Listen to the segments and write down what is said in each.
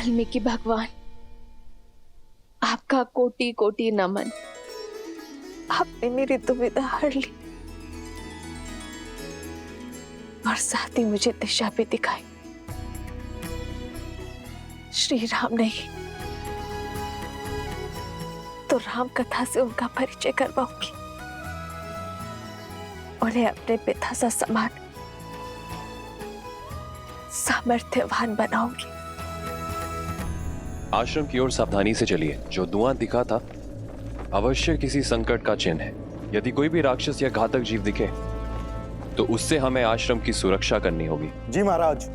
वाल्मीकि भगवान, आपका कोटि कोटि नमन। आपने मेरी दुविधा हर ली और साथ ही मुझे दिशा भी दिखाई। श्री राम नहीं तो राम कथा से उनका परिचय करवाऊंगी, उन्हें अपने पिता सा समान सामर्थ्यवान बनाऊंगी। आश्रम की ओर सावधानी से चलिए। जो धुआं दिखा था अवश्य किसी संकट का चिन्ह है। यदि कोई भी राक्षस या घातक जीव दिखे तो उससे हमें आश्रम की सुरक्षा करनी होगी। जी महाराज।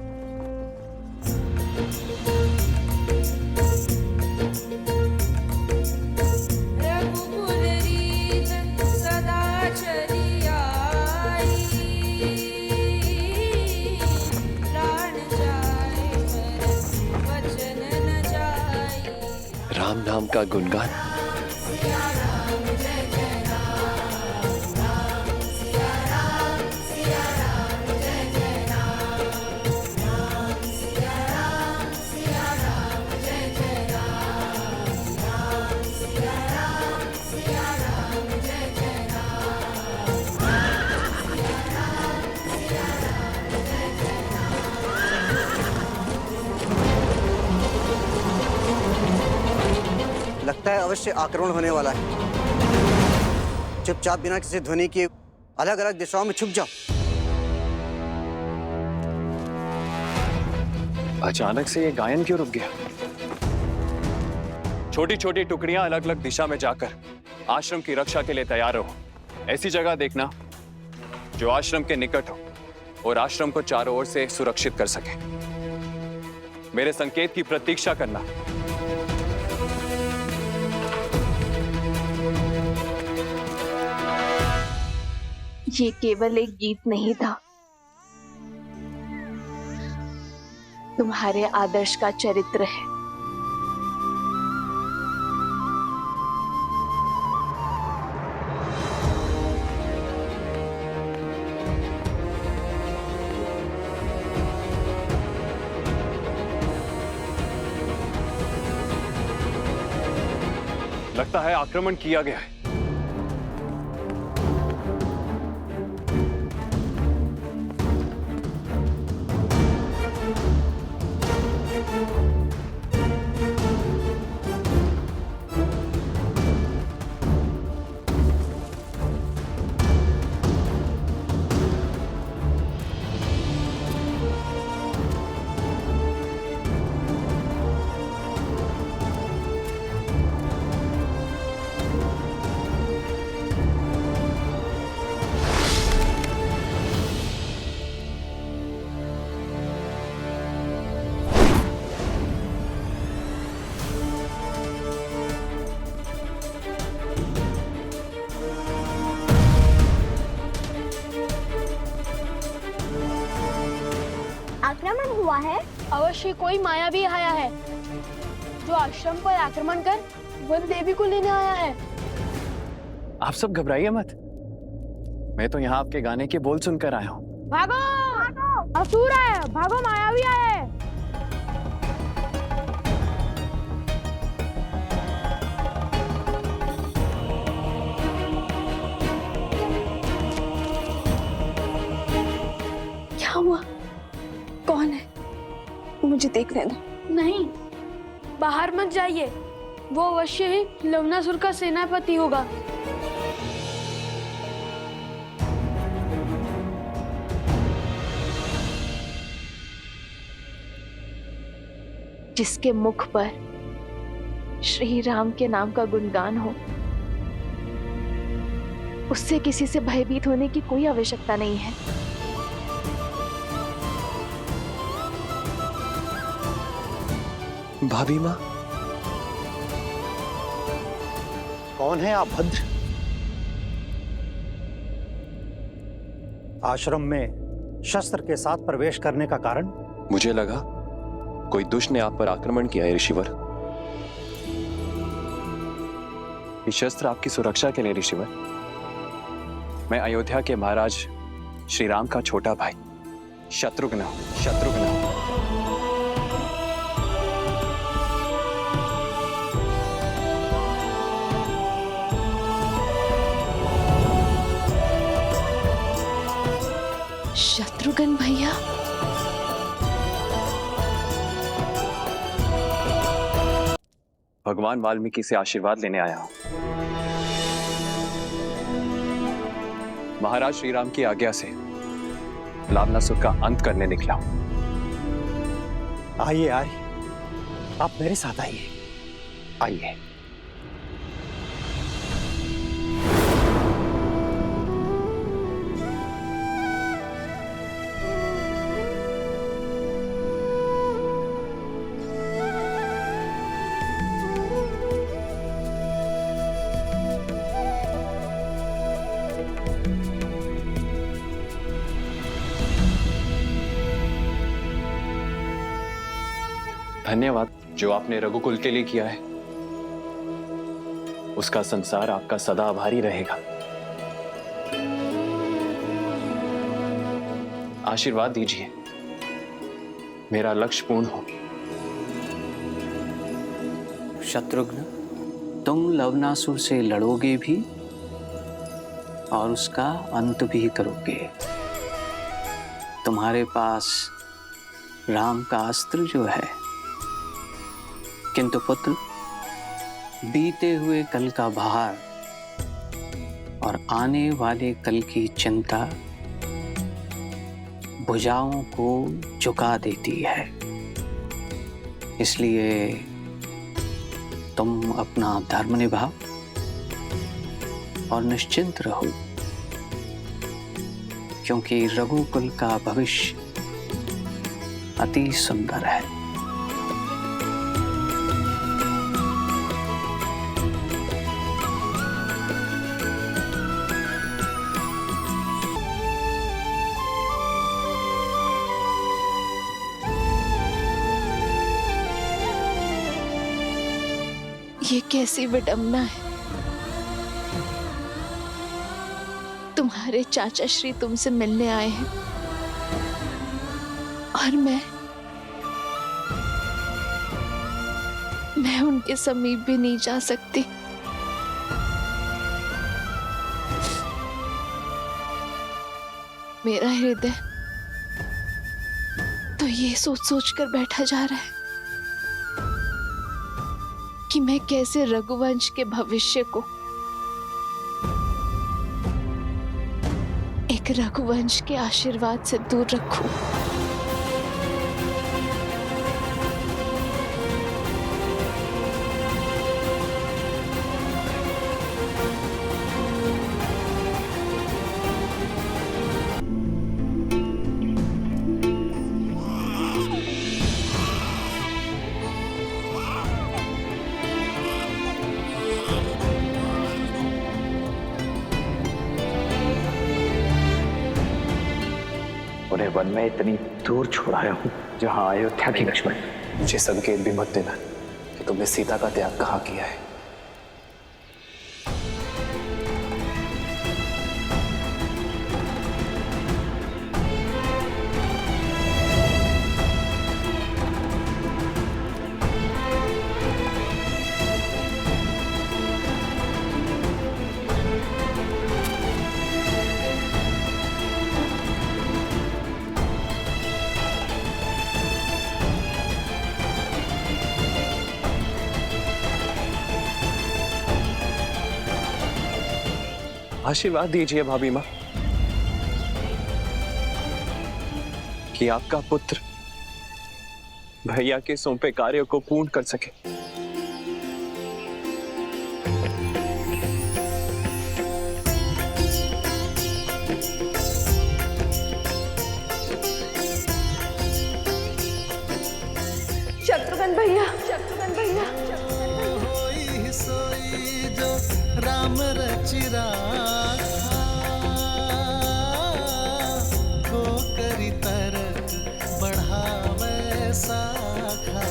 राम नाम का गुणगान। लगता है अवश्य आक्रमण होने वाला है। चुपचाप बिना किसी ध्वनि के अलग अलग दिशाओं में छुप जाओ। अचानक से ये गायन क्यों रुक गया? छोटी छोटी टुकड़ियां अलग अलग दिशा में जाकर आश्रम की रक्षा के लिए तैयार रहो। ऐसी जगह देखना जो आश्रम के निकट हो और आश्रम को चारों ओर से सुरक्षित कर सके। मेरे संकेत की प्रतीक्षा करना। ये केवल एक गीत नहीं था, तुम्हारे आदर्श का चरित्र है। लगता है आक्रमण किया गया है। आक्रमण हुआ है। अवश्य कोई मायावी आया है जो आश्रम पर आक्रमण कर वन देवी को लेने आया है। आप सब घबराइए मत। मैं तो यहाँ आपके गाने के बोल सुनकर आया हूँ। भागो, भागो! असुर है, भागो, मायावी आया है। क्या हुआ? कौन है? मुझे देखने दो। नहीं, बाहर मत जाइए। वो अवश्य ही लवणासुर का सेनापति होगा। जिसके मुख पर श्री राम के नाम का गुणगान हो, उससे किसी से भयभीत होने की कोई आवश्यकता नहीं है। भाभी माँ, कौन है आप भद्र? आश्रम में शस्त्र के साथ प्रवेश करने का कारण? मुझे लगा कोई दुष्ट ने आप पर आक्रमण किया है ऋषिवर। ये शस्त्र आपकी सुरक्षा के लिए ऋषिवर। मैं अयोध्या के महाराज श्री राम का छोटा भाई शत्रुघ्न हूं। शत्रुघ्न भैया, भगवान वाल्मीकि से आशीर्वाद लेने आया हूं। महाराज श्री राम की आज्ञा से लावणासुर का अंत करने निकला हूं। आइए आइए, आप मेरे साथ आइए। आइए। धन्यवाद जो आपने रघुकुल के लिए किया है, उसका संसार आपका सदा आभारी रहेगा। आशीर्वाद दीजिए मेरा लक्ष्य पूर्ण हो। शत्रुघ्न, तुम लवणासुर से लड़ोगे भी और उसका अंत भी करोगे। तुम्हारे पास राम का अस्त्र जो है, किंतु पुत्र, बीते हुए कल का भार और आने वाले कल की चिंता भुजाओं को झुका देती है। इसलिए तुम अपना धर्म निभाओ और निश्चिंत रहो, क्योंकि रघुकुल का भविष्य अति सुंदर है। ये कैसी विडंबना है। तुम्हारे चाचा श्री तुमसे मिलने आए हैं और मैं उनके समीप भी नहीं जा सकती। मेरा हृदय तो ये सोच सोच कर बैठा जा रहा है कि मैं कैसे रघुवंश के भविष्य को एक रघुवंश के आशीर्वाद से दूर रखूं। उन्हें वन में इतनी दूर छोड़ाया हूं जहां अयोध्या की लक्ष्मण। मुझे संकेत भी मत देना कि तुमने सीता का त्याग कहाँ किया है। आशीर्वाद दीजिए भाभी माँ कि आपका पुत्र भैया के सौंपे कार्य को पूर्ण कर सके। शत्रुघ्न भैया, शत्रुघ्न भैया, राम रचिरा को करी तरक बढ़ावे साखा।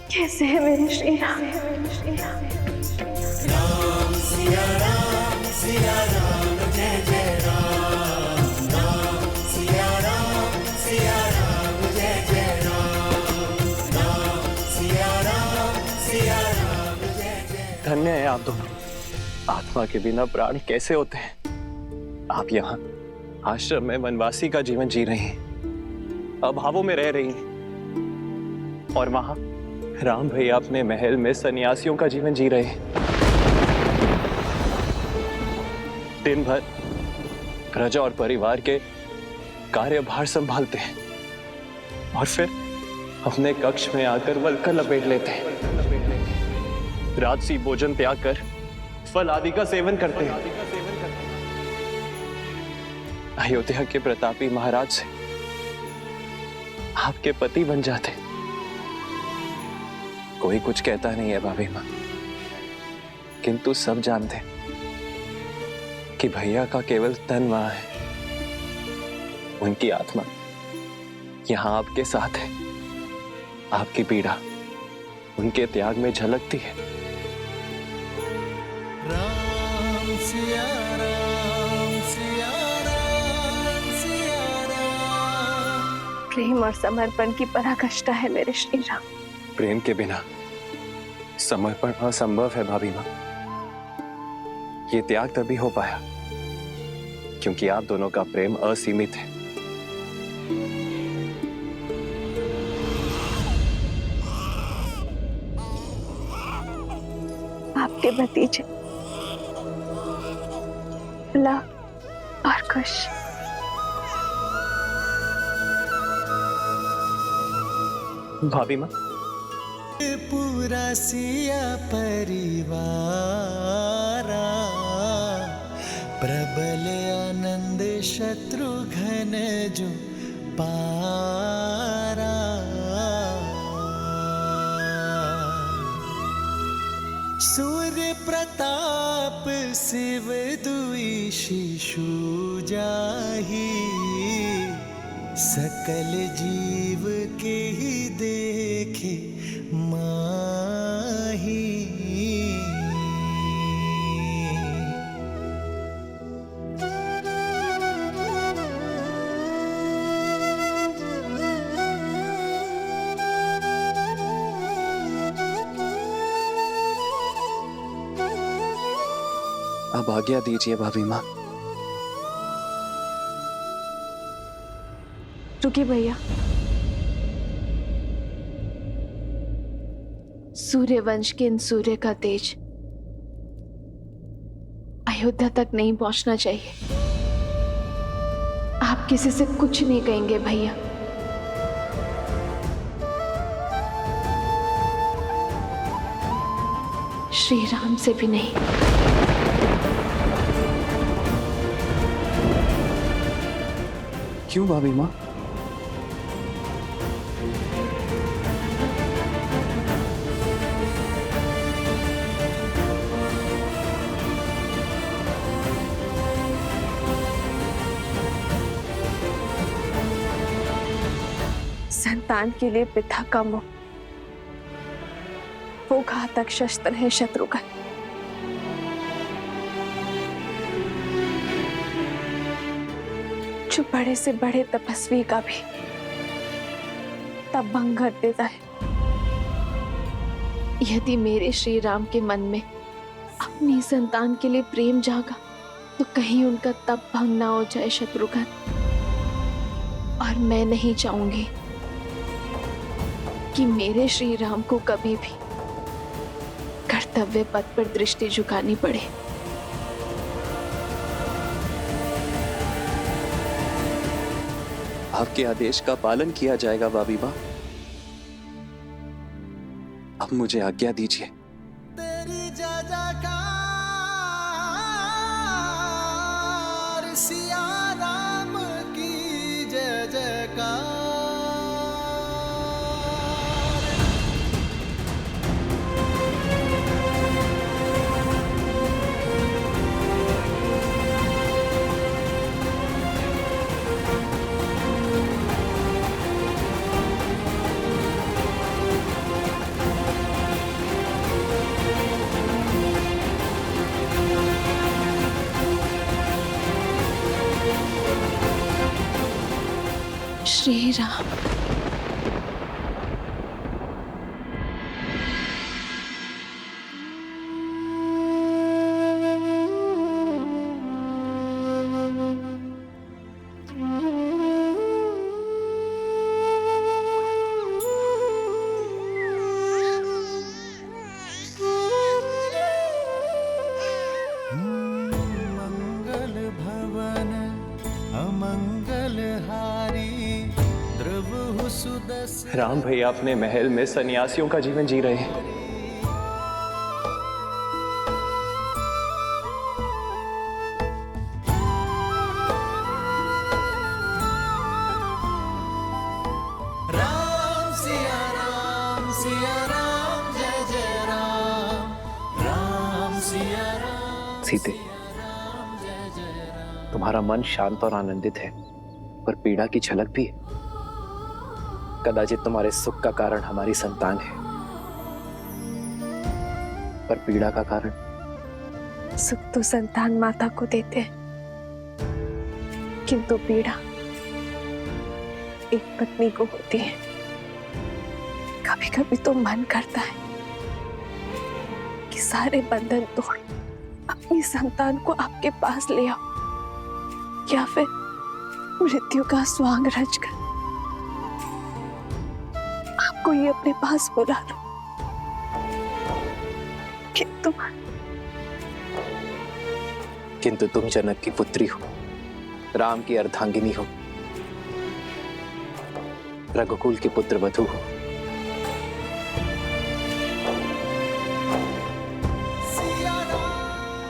कैसे है मेरे श्री राम? राम सिया राम जय जय राम। राम सिया राम जय जय राम। राम सिया राम जय जय आप दोनों? आत्मा के बिना प्राण कैसे होते हैं? आप यहाँ आश्रम में वनवासी का जीवन जी रही हैं, अभावों में रह रही हैं, और वहां राम भैया अपने महल में सन्यासियों का जीवन जी रहे हैं। दिन भर प्रजा और परिवार के कार्यभार संभालते हैं और फिर अपने कक्ष में आकर वल्कल लपेट लेते हैं। राजसी भोजन त्याग कर फल आदि का सेवन करते हैं। अयोध्या के प्रतापी महाराज से आपके पति बन जाते। कोई कुछ कहता नहीं है भाभी माँ, किंतु सब जानते हैं कि भैया का केवल तन वहां है, उनकी आत्मा यहां आपके साथ है। आपकी पीड़ा उनके त्याग में झलकती है। राम सिया राम सिया राम सिया राम। प्रेम और समर्पण की पराकाष्ठा है मेरे श्री राम। प्रेम के बिना समर्पण असंभव है भाभी माँ। ये त्याग तभी हो पाया क्योंकि आप दोनों का प्रेम असीमित है। आपके भतीजे भला और खुश। भाभी माँ, पूरा सिया परिवारा, प्रबल आनंद शत्रुघ्न जो पारा। सूर्य प्रताप शिव दुई शिशु जाहि, सकल जीव के ही देखे माही। अब आज्ञा दीजिए भाभी माँ। रुकिए भैया, सूर्य वंश के इन सूर्य का तेज अयोध्या तक नहीं पहुंचना चाहिए। आप किसी से कुछ नहीं कहेंगे भैया। श्री राम से भी नहीं। क्यों भाभी माँ? संतान के लिए पिता का मोह वो घातक शस्त्र है शत्रुघ्न। जो बड़े से बड़े तपस्वी का भी तब भंग कर देता है। यदि मेरे श्री राम के मन में अपनी संतान के लिए प्रेम जागा तो कहीं उनका तप भंग ना हो जाए शत्रुघ्न। और मैं नहीं चाहूंगी कि मेरे श्री राम को कभी भी कर्तव्य पथ पर दृष्टि झुकानी पड़े। आपके आदेश का पालन किया जाएगा भाभी माँ। अब मुझे आज्ञा दीजिए। तेरी जय जयकार सिया राम की जय जयकार। श्री राम। मंगल भवन अमंगल हारी द्रव सुदस राम भैया अपने महल में सन्यासियों का जीवन जी रहे हैं। सिया राम जय जय राम राम सिया राम सीते, तुम्हारा मन शांत और आनंदित है, पर पीड़ा की झलक भी है। कदाचित तुम्हारे सुख का कारण हमारी संतान है, पर पीड़ा का कारण? सुख तो संतान माता को देते हैं, किंतु पीड़ा एक पत्नी को होती है। कभी कभी तो मन करता है कि सारे बंधन तोड़ अपनी संतान को आपके पास ले आओ, या फिर मृत्यु का स्वांग रचकर आपको ये अपने पास बुला लो। किंतु तुम जनक की पुत्री हो, राम की अर्धांगिनी हो, रघुकुल की पुत्र वधू हो।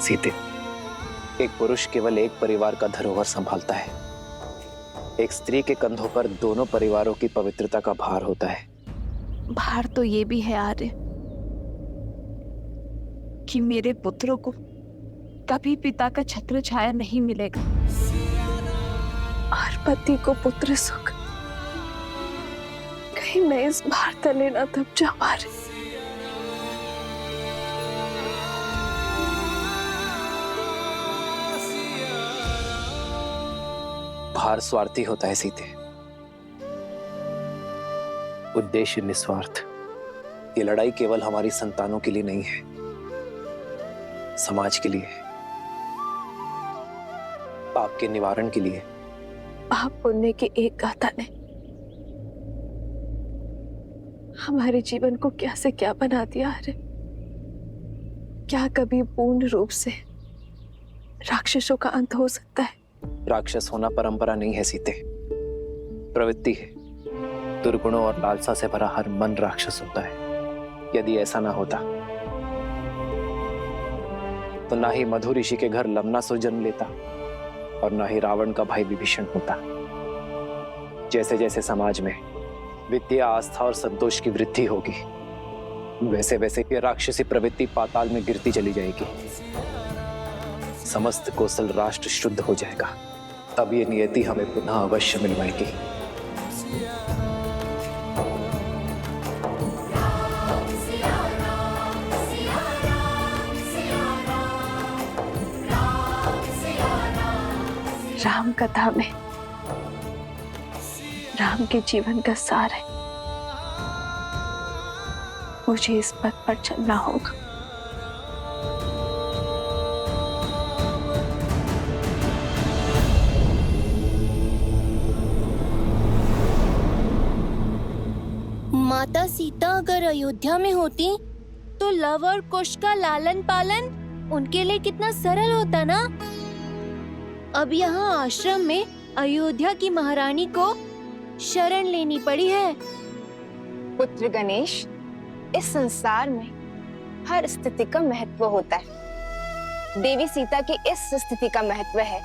सीते, एक पुरुष केवल एक परिवार का धरोहर संभालता है। एक स्त्री के कंधों पर दोनों परिवारों की पवित्रता का भार होता है। भार तो ये भी है आर्य कि मेरे पुत्रों को कभी पिता का छत्र छाया नहीं मिलेगा, और पति को पुत्र सुख। कहीं मैं इस भार तले ना दब जाऊं आर्य। भार स्वार्थी होता है सीते, उद्देश्य निस्वार्थ। ये लड़ाई केवल हमारी संतानों के लिए नहीं है, समाज के लिए है, पाप के निवारण के लिए। पाप पुण्य की एक गाथा ने हमारे जीवन को क्या से क्या बना दिया। अरे क्या कभी पूर्ण रूप से राक्षसों का अंत हो सकता है? राक्षस होना परंपरा नहीं है सीते, प्रवृत्ति है। दुर्गुणों और लालसा से भरा हर मन राक्षस होता है। यदि ऐसा ना होता तो ना ही मधु ऋषि के घर लवनासुर जन्म लेता, और ना ही रावण का भाई विभीषण होता। जैसे जैसे समाज में विद्या, आस्था और संतोष की वृद्धि होगी, वैसे वैसे ये राक्षसी प्रवृत्ति पाताल में गिरती चली जाएगी। समस्त कौशल राष्ट्र शुद्ध हो जाएगा, तब ये नियति हमें पुनः अवश्य मिलवाएगी। राम कथा में राम के जीवन का सार है। मुझे इस पथ पर चलना होगा। माता सीता अगर अयोध्या में होती तो लव और कुश का लालन पालन उनके लिए कितना सरल होता ना। अब यहाँ आश्रम में अयोध्या की महारानी को शरण लेनी पड़ी है। पुत्र गणेश, इस संसार में हर स्थिति का महत्व होता है। देवी सीता की इस स्थिति का महत्व है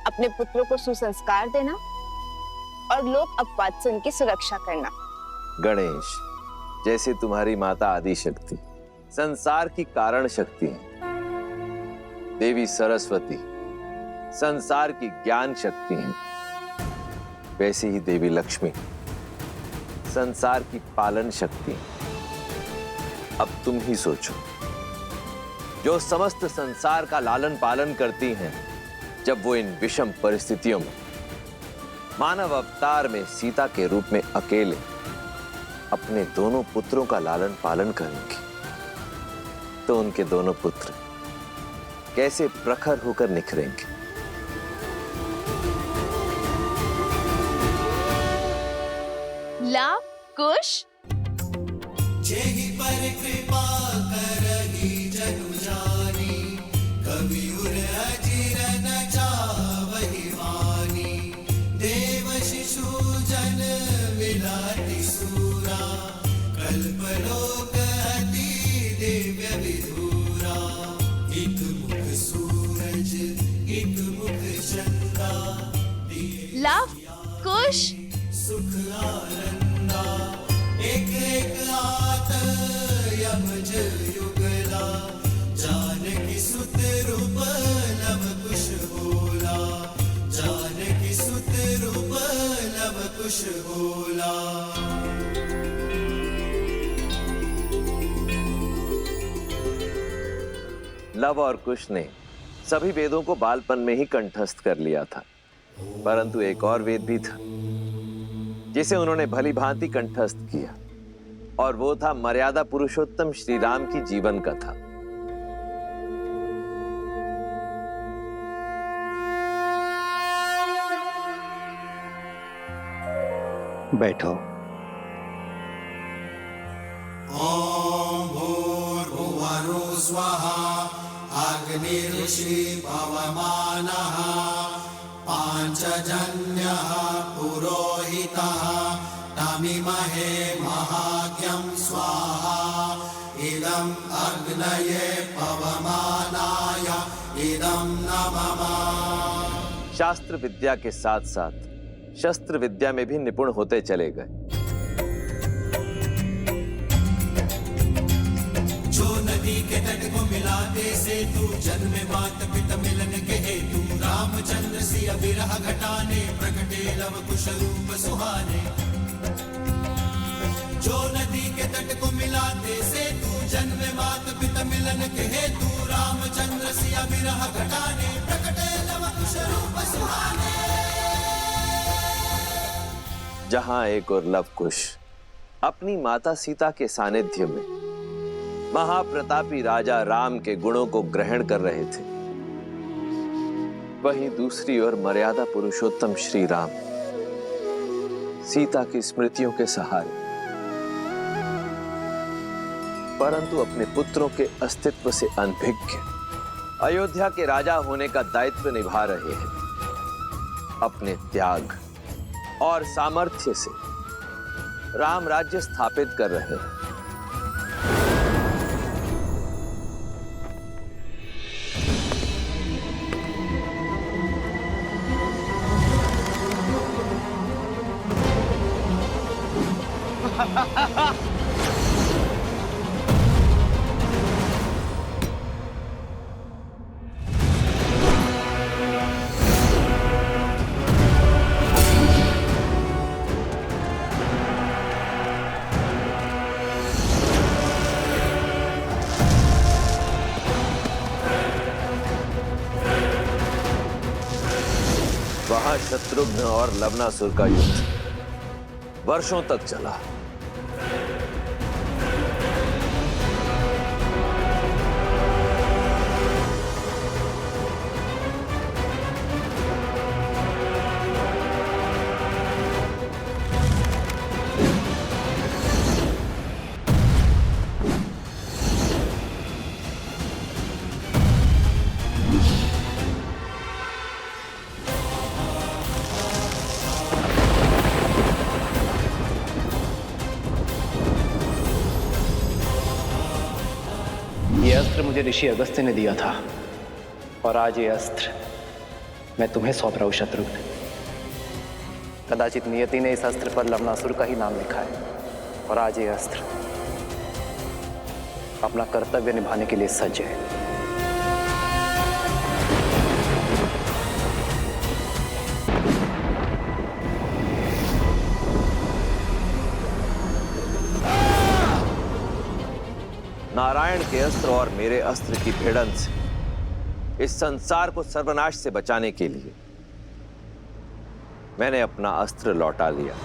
अपने पुत्रों को सुसंस्कार देना और लोक अपवाद से उनकी सुरक्षा करना। गणेश, जैसे तुम्हारी माता आदि शक्ति संसार की कारण शक्ति है, देवी सरस्वती संसार की ज्ञान शक्ति है, वैसे ही देवी लक्ष्मी संसार की पालन शक्ति है। अब तुम ही सोचो, जो समस्त संसार का लालन पालन करती हैं, जब वो इन विषम परिस्थितियों में मानव अवतार में सीता के रूप में अकेले अपने दोनों पुत्रों का लालन पालन करेंगी, तो उनके दोनों पुत्र कैसे प्रखर होकर निखरेंगे। लव कुश जेहि पर कृपा करहि जनु जानी, लव कुश लव और कुश ने सभी वेदों को बालपन में ही कंठस्थ कर लिया था, परंतु एक और वेद भी था जिसे उन्होंने भली भांति कंठस्थ किया, और वो था मर्यादा पुरुषोत्तम श्री राम की जीवन कथा। बैठो। ॐ भूर्भुवः स्वः अग्निर्षि पवमानः पाञ्चजन्यः पुरोहितः तमिमहे महाज्ञं स्वाहा इदम् अग्नये पवमानाय इदं नमः। शास्त्र विद्या के साथ साथ शस्त्र विद्या में भी निपुण होते चले गए। जो नदी के तट को मिलाते से तू जन्म मात पिता मिलन के हेतु रामचंद्र सिय विरह घटाने प्रकटे लव कुश रूप सुहाने। जो नदी के तट को मिलाते से तू जन्म मात पिता मिलन के हेतु रामचंद्र सिय विरह घटाने प्रकटे लव कुश रूप सुहाने। जहां एक और लव कुश अपनी माता सीता के सानिध्य में महाप्रतापी राजा राम के गुणों को ग्रहण कर रहे थे, वहीं दूसरी ओर मर्यादा पुरुषोत्तम श्री राम सीता की स्मृतियों के सहारे परंतु अपने पुत्रों के अस्तित्व से अनभिज्ञ अयोध्या के राजा होने का दायित्व निभा रहे हैं। अपने त्याग और सामर्थ्य से राम राज्य स्थापित कर रहे हैं। वहां शत्रुघ्न और लवनासुर का युद्ध वर्षों तक चला। ये अस्त्र मुझे ऋषि अगस्त्य ने दिया था और आज ये अस्त्र मैं तुम्हें सौंप रहा हूं शत्रुघ्न। कदाचित नियति ने इस अस्त्र पर लवनासुर का ही नाम लिखा है और आज ये अस्त्र अपना कर्तव्य निभाने के लिए सज्ज है। नारायण के अस्त्र और मेरे अस्त्र की भिड़ंत से इस संसार को सर्वनाश से बचाने के लिए मैंने अपना अस्त्र लौटा लिया।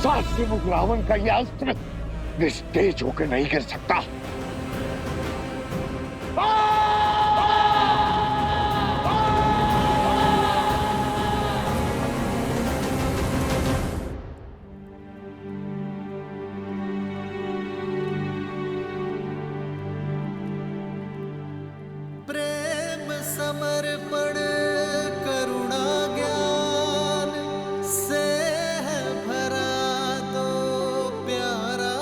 सहस्त्रमुख रावण का यह अस्त्र निस्तेज होकर नहीं गिर सकता। समर्पण करुणा ज्ञान से है भरा दो प्यारा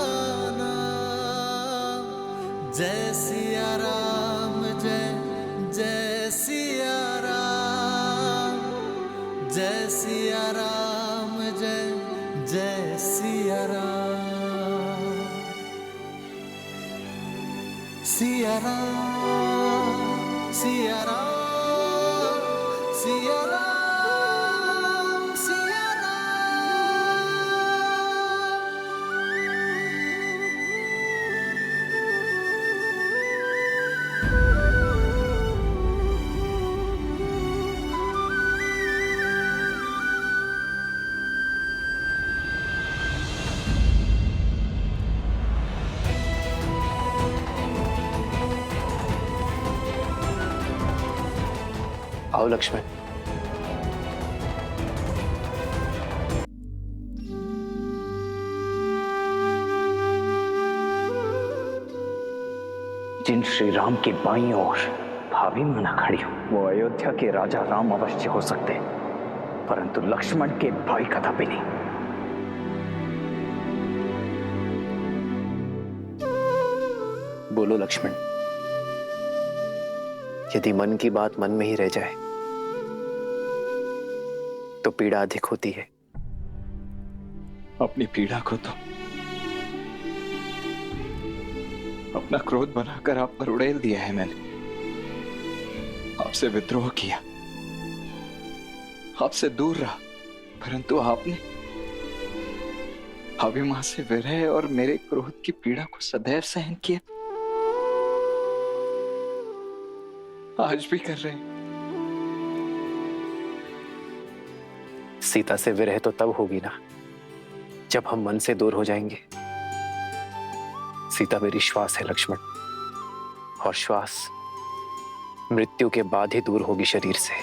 नाम। जय सिया राम जय जय सिया राम, जय सिया राम जय जय सिया राम। सिया राम सिया राम सिया राम सिया आओ लक्ष्मण। जिन श्री राम की बाईं ओर भाभी माना खड़ी हो, वो अयोध्या के राजा राम अवश्य हो सकते, परंतु लक्ष्मण के भाई कदापि नहीं। बोलो लक्ष्मण, यदि मन की बात मन में ही रह जाए तो पीड़ा अधिक होती है। अपनी पीड़ा को तो अपना क्रोध बनाकर आप पर उड़ेल दिया है मैंने। आपसे विद्रोह किया, आपसे दूर रहा, परंतु आपने अभिमान से विरह और मेरे क्रोध की पीड़ा को सदैव सहन किया। आज भी कर रहे हैं। सीता से विरह तो तब होगी ना जब हम मन से दूर हो जाएंगे। सीता मेरी श्वास है लक्ष्मण, और श्वास मृत्यु के बाद ही दूर होगी शरीर से।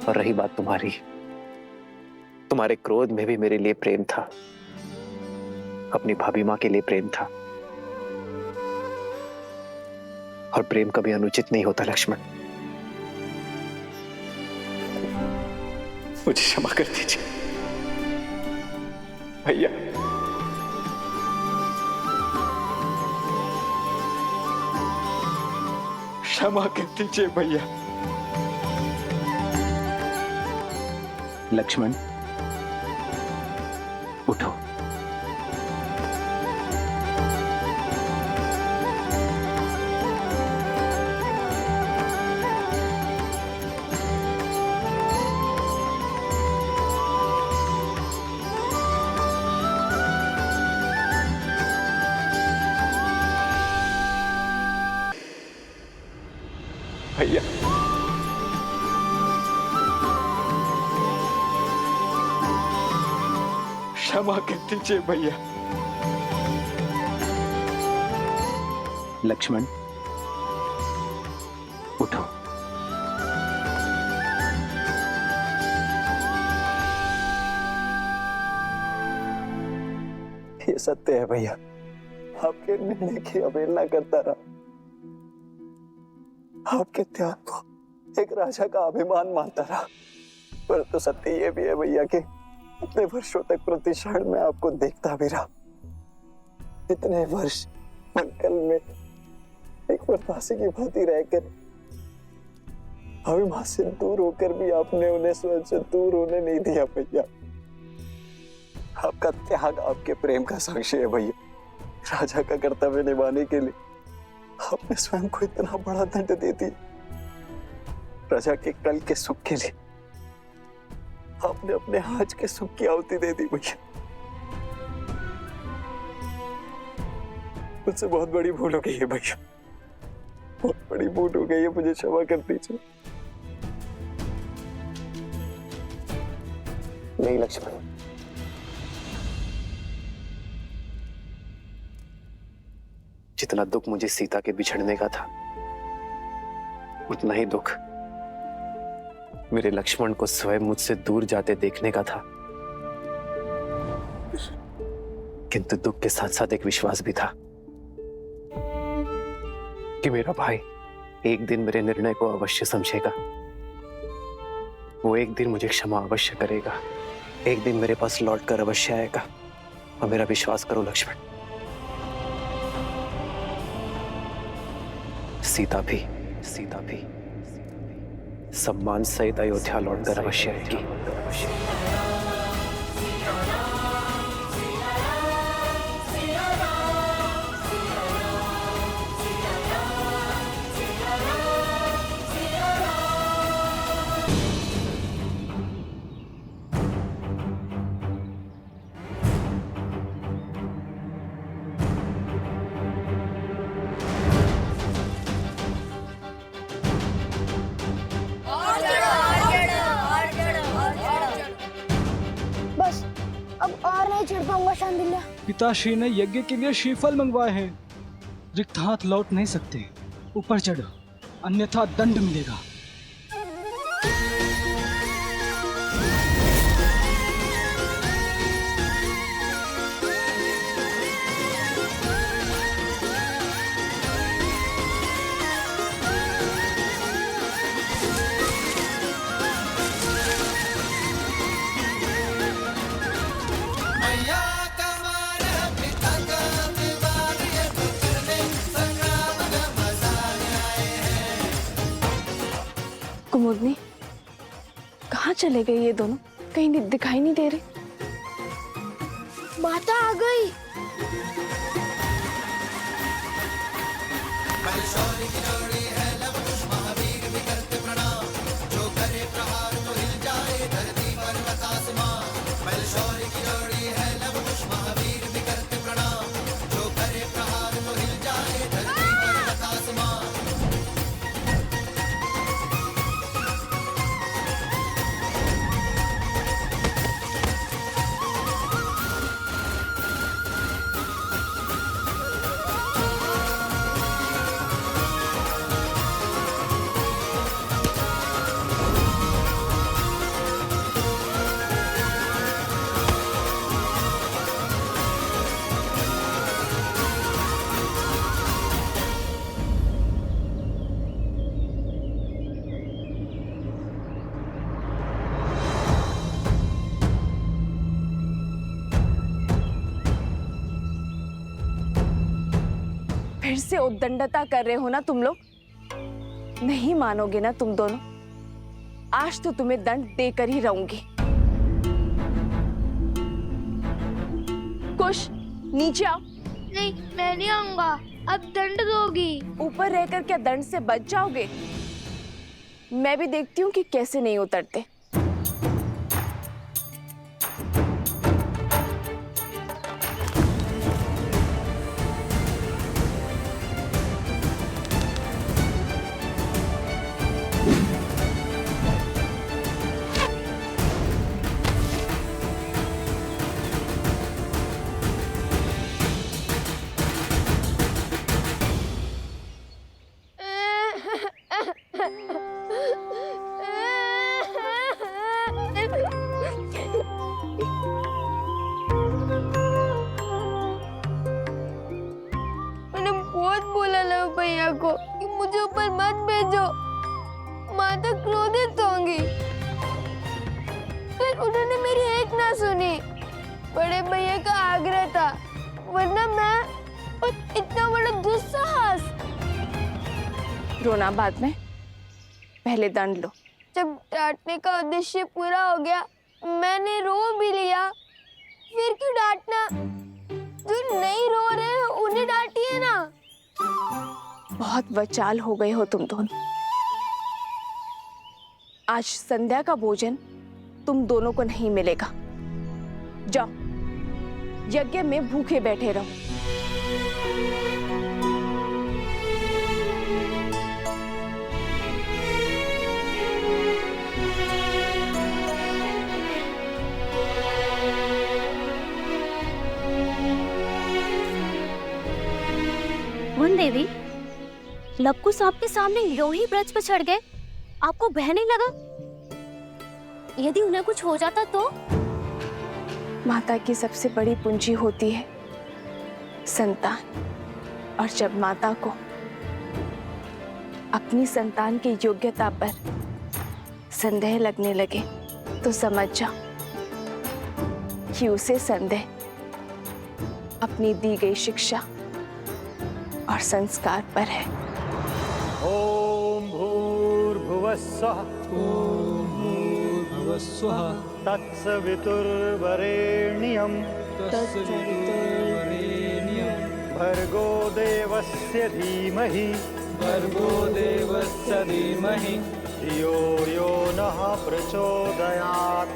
और रही बात तुम्हारी, तुम्हारे क्रोध में भी मेरे लिए प्रेम था, अपनी भाभी मां के लिए प्रेम था। और प्रेम कभी अनुचित नहीं होता लक्ष्मण। मुझे क्षमा कर दीजिए भैया। क्षमा कर दीजिए भैया। लक्ष्मण उठो। भैया क्षमा कर दीजिए भैया। लक्ष्मण उठो। ये सत्य है भैया, आपके निर्णय की अवहेलना करता रहा। आपके त्याग को एक राजा का अभिमान मानता रहा। परंतु सत्य ये भी है भैया कि इतने वर्षों तक प्रति क्षण में आपको देखता भी रहा। इतने वर्ष मंगल में एक प्रवासी की भांति रहकर अभिमान से दूर होकर भी आपने उन्हें स्वयं से दूर होने नहीं दिया भैया। आपका त्याग आपके प्रेम का साक्षी है भैया। राजा का कर्तव्य निभाने के लिए आपने स्वयं को इतना बड़ा दंड दे दिया। प्रजा के कल के सुख के लिए आपने अपने आज के सुख की आहुति दे दी भैया। मुझसे बहुत बड़ी भूल हो गई है भैया, बहुत बड़ी भूल हो गई है, मुझे क्षमा कर दीजिए। नहीं लक्ष्मण, जितना दुख मुझे सीता के बिछड़ने का था, उतना ही दुख मेरे लक्ष्मण को स्वयं मुझसे दूर जाते देखने का था। किंतु दुख के साथ साथ एक विश्वास भी था कि मेरा भाई एक दिन मेरे निर्णय को अवश्य समझेगा। वो एक दिन मुझे क्षमा अवश्य करेगा, एक दिन मेरे पास लौट कर अवश्य आएगा। और मेरा विश्वास करो लक्ष्मण, सीता भी सम्मान सहित अयोध्या लौटकर अवश्य आएगी। बस अब और नहीं चढ़ पाऊंगा शांडिल्य। पिताश्री ने यज्ञ के लिए श्रीफल मंगवाए हैं, रिक्त हाथ लौट नहीं सकते। ऊपर चढ़ो, अन्यथा दंड मिलेगा। कुमुदनी, कहाँ चले गए ये दोनों? कहीं दिखाई नहीं दे रहे। माता आ गई। फिर से उद्दंडता कर रहे हो ना तुम लोग? नहीं मानोगे ना तुम दोनों? आज तो तुम्हें दंड देकर ही रहूंगी। कुश, नीचे आओ। नहीं, मैं नहीं आऊंगा। अब दंड दोगी। ऊपर रहकर क्या दंड से बच जाओगे? मैं भी देखती हूँ कि कैसे नहीं उतरते। भैया को कि मुझे ऊपर मत भेजो, माता क्रोधित होंगी। फिर उन्होंने मेरी एक ना सुनी। बड़े भैया का आग्रह था, वरना मैं और इतना बड़ा दुस्साहस। रोना बाद में, पहले दंड लो। जब डांटने का उद्देश्य पूरा हो गया, मैंने रो भी लिया। फिर क्यों डांटना? जो नहीं रो रहे हैं उन्हें डांटिए ना। बहुत बचाल हो गए हो तुम दोनों। आज संध्या का भोजन तुम दोनों को नहीं मिलेगा। जाओ, यज्ञ में भूखे बैठे रहो। मुन देवी, लवकुश आपके सामने यूं ही ब्रज पर चढ़ गए, आपको भय नहीं लगा? यदि उन्हें कुछ हो जाता तो? माता की सबसे बड़ी पूंजी होती है संतान, और जब माता को अपनी संतान की योग्यता पर संदेह लगने लगे तो समझ जाओ कि उसे संदेह अपनी दी गई शिक्षा और संस्कार पर है। ओम भूर्भुवस्सुः तत्सवितुर्वरेण्यं भर्गो देवस्य धीमहि धियो यो नः प्रचोदयात्।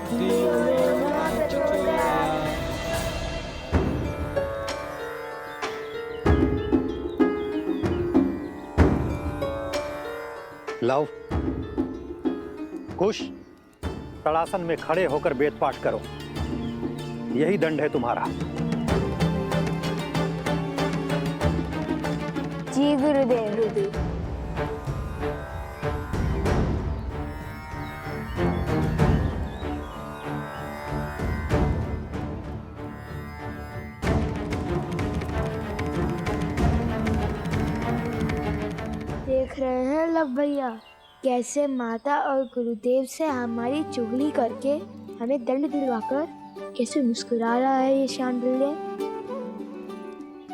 लव, कुश, तड़ासन में खड़े होकर वेद पाठ करो। यही दंड है तुम्हारा। जी गुरुदेव। देख रहे हैं लव भैया कैसे माता और गुरुदेव से हमारी चुगली करके हमें दंड दिलवाकर कैसे मुस्कुरा रहा है ये शांडिल्य।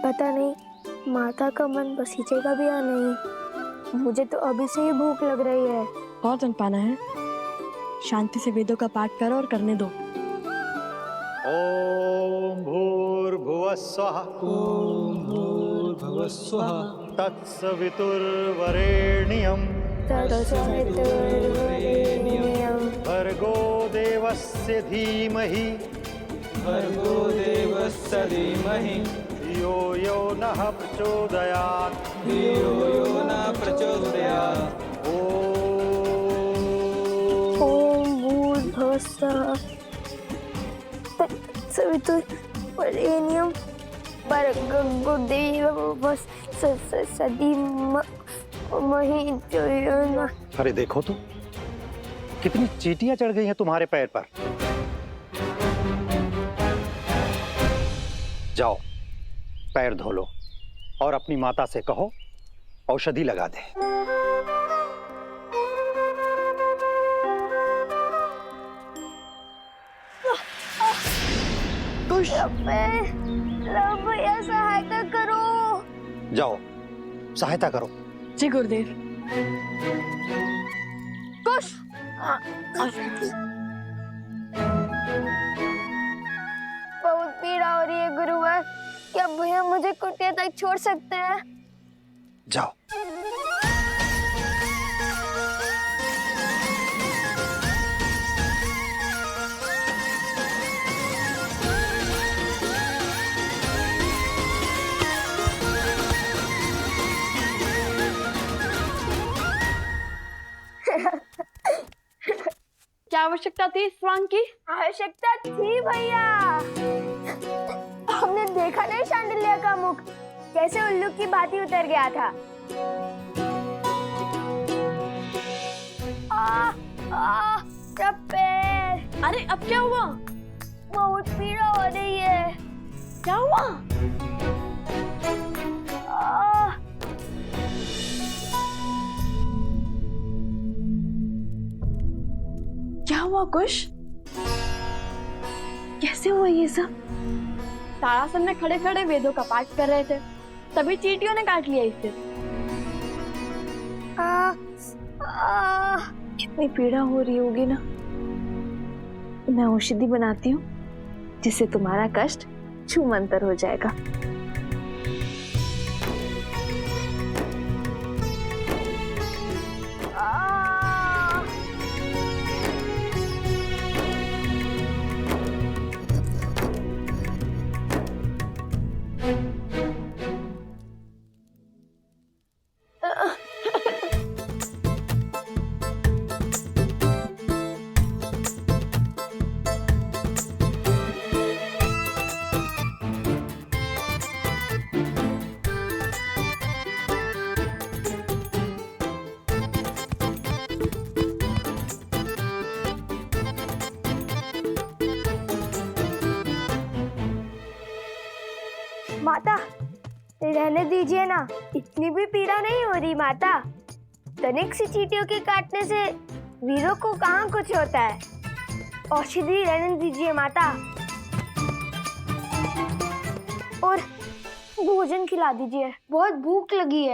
पता नहीं माता का मन बसीचेगा भी या नहीं। मुझे तो अभी से ही भूख लग रही है। और तन पाना है, शांति से वेदों का पाठ करो और करने दो। ओम भूर्भुवस्सुः तत्सवितुर्वरेण्यं भर्गो देवस्य धीमहि धियो यो नः प्रचोदयात्। ओम भूर्भुवस्सुः तत्सवितुर्वरेण्यं भर्गो देवस्य धीमहि धियो यो नः। अरे देखो तो कितनी चींटियां चढ़ गई हैं तुम्हारे पैर पर। जाओ पैर धो लो और अपनी माता से कहो औषधि लगा दे। भैया सहायता करो। जाओ सहायता करो। जी गुरुदेव। कुश बहुत पीड़ा हो रही है गुरुवर। क्या भैया मुझे कुटिया तक छोड़ सकते हैं? जाओ। क्या आवश्यकता थी इस स्वांग की? आवश्यकता थी भैया। हमने देखा नहीं शांडिल्य का मुख कैसे उल्लू की भांति उतर गया था। पैर। अरे अब क्या हुआ? बहुत पीड़ा हो रही है। क्या हुआ? क्या हुआ कुश? कैसे हुआ ये सब? तारासन में खड़े खड़े वेदों का पाठ कर रहे थे, तभी चींटियों ने काट लिया इसे। कितनी पीड़ा हो रही होगी ना। मैं औषधि बनाती हूँ जिससे तुम्हारा कष्ट छूमंतर हो जाएगा। माता रहने दीजिए ना, इतनी भी पीड़ा नहीं हो रही माता। तनिक सी चींटियों के काटने से वीरों को कहाँ कुछ होता है। औषधि रहने दीजिए माता, और भोजन खिला दीजिए, बहुत भूख लगी है।